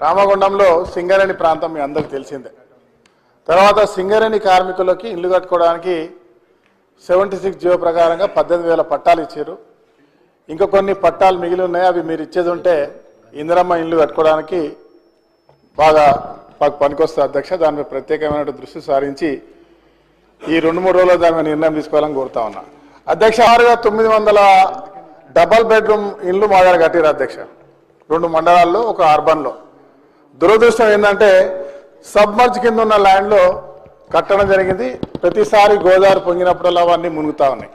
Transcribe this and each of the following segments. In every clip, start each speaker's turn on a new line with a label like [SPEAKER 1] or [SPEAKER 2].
[SPEAKER 1] రామగుండంలో సింగరేణి ప్రాంతం మీ అందరికీ తెలిసిందే. తర్వాత సింగరేణి కార్మికులకి ఇల్లు కట్టుకోవడానికి 76 జీవో ప్రకారంగా 18,000 పట్టాలు ఇచ్చారు. ఇంకా కొన్ని పట్టాలు మిగిలి ఉన్నాయి. అవి మీరు ఇచ్చేది ఉంటే ఇందిరమ్మ ఇల్లు కట్టుకోవడానికి బాగా పనికొస్తుంది అధ్యక్ష. దానిపై ప్రత్యేకమైన దృష్టి సారించి ఈ 2-3 రోజుల్లో దాని నిర్ణయం తీసుకోవాలని కోరుతా ఉన్నా అధ్యక్ష. 900 డబల్ బెడ్రూమ్ ఇల్లు మా దగ్గర కట్టారు అధ్యక్ష. 2 మండలాల్లో, ఒక అర్బన్లో. దురదృష్టం ఏంటంటే సబ్మర్జ్ కింద ఉన్న ల్యాండ్లో కట్టడం జరిగింది. ప్రతిసారి గోదావరి పొంగినప్పుడల్లా అవన్నీ మునుగుతా ఉన్నాయి.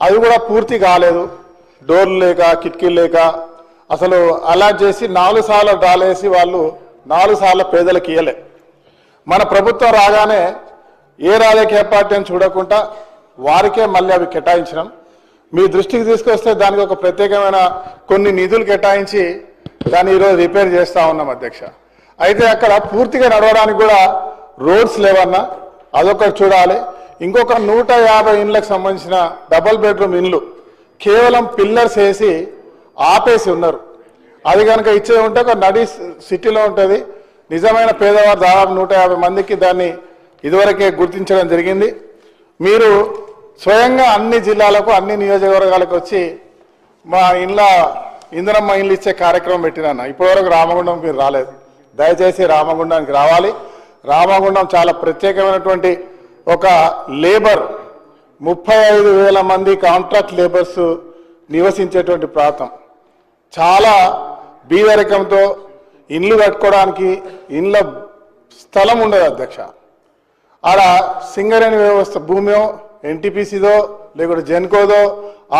[SPEAKER 1] అవి కూడా పూర్తి కాలేదు. డోర్లు లేక, కిటికీలు లేక, అసలు అలాట్ చేసి 4 సార్లు డాలేసి వాళ్ళు 4 సార్లు పేదలకు ఇయ్యలే. మన ప్రభుత్వం రాగానే ఏ రాజకీయ పార్టీ అని చూడకుండా వారికే మళ్ళీ అవి కేటాయించడం మీ దృష్టికి తీసుకొస్తే దానికి ఒక ప్రత్యేకమైన కొన్ని నిధులు కేటాయించి దాన్ని ఈరోజు రిపేర్ చేస్తూ ఉన్నాం అధ్యక్ష. అయితే అక్కడ పూర్తిగా నడవడానికి కూడా రోడ్స్ లేవన్నా అదొకటి చూడాలి. ఇంకొక 150 ఇండ్లకు సంబంధించిన డబల్ బెడ్రూమ్ ఇండ్లు కేవలం పిల్లర్స్ వేసి ఆపేసి ఉన్నారు. అది కనుక ఇచ్చేది ఉంటే ఒక నడి సిటీలో ఉంటుంది. నిజమైన పేదవారు దాదాపు 150 మందికి దాన్ని ఇదివరకే గుర్తించడం జరిగింది. మీరు స్వయంగా అన్ని జిల్లాలకు, అన్ని నియోజకవర్గాలకు వచ్చి మా ఇందిరమ్మ ఇండ్లు ఇచ్చే కార్యక్రమం పెట్టినా ఇప్పటివరకు రామగుండం మీరు రాలేదు. దయచేసి రామగుండానికి రావాలి. రామగుండం చాలా ప్రత్యేకమైనటువంటి ఒక లేబర్ 35,000 మంది కాంట్రాక్ట్ లేబర్స్ నివసించేటువంటి ప్రాంతం. చాలా బీదరికంతో ఇండ్లు కట్టుకోవడానికి ఇండ్ల స్థలం ఉండదు అధ్యక్ష. ఆడ సింగరేణి వ్యవస్థ భూమియో, ఎన్టీపీసీదో, లేకుంటే జెన్కోదో,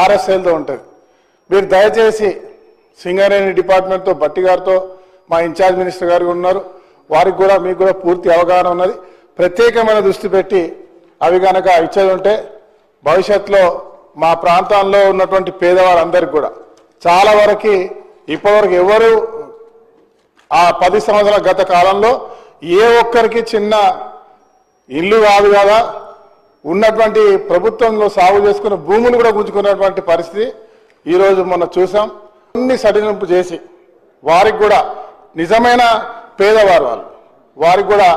[SPEAKER 1] ఆర్ఎస్ఎల్దో ఉంటుంది. మీరు దయచేసి సింగరేణి డిపార్ట్మెంట్తో, భట్టి గారితో, మా ఇన్ఛార్జ్ మినిస్టర్ గారు ఉన్నారు, వారికి కూడా మీకు కూడా పూర్తి అవగాహన ఉన్నది. ప్రత్యేకమైన దృష్టి పెట్టి అవి కనుక ఇచ్చేది ఉంటే భవిష్యత్తులో మా ప్రాంతాల్లో ఉన్నటువంటి పేదవాళ్ళందరికీ కూడా చాలా వరకు ఇప్పటివరకు ఎవరు ఆ 10 సంవత్సరాల గత కాలంలో ఏ ఒక్కరికి చిన్న ఇల్లు కాదు కదా, ఉన్నటువంటి ప్రభుత్వంలో సాగు చేసుకున్న భూములు కూడా గుంజుకున్నటువంటి పరిస్థితి ఈరోజు మొన్న చూసాం. అన్ని సడలింపు చేసి వారికి కూడా నిజమైన పేదవారు వారికి కూడా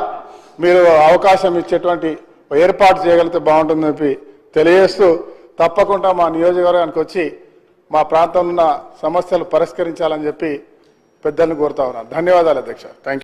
[SPEAKER 1] మీరు అవకాశం ఇచ్చేటువంటి ఏర్పాటు చేయగలిగితే బాగుంటుందని చెప్పి తెలియజేస్తూ, తప్పకుండా మా నియోజకవర్గానికి వచ్చి మా ప్రాంతంలో ఉన్న సమస్యలు పరిష్కరించాలని చెప్పి పెద్దలను కోరుతా ఉన్నాను. ధన్యవాదాలు అధ్యక్ష. Thank you.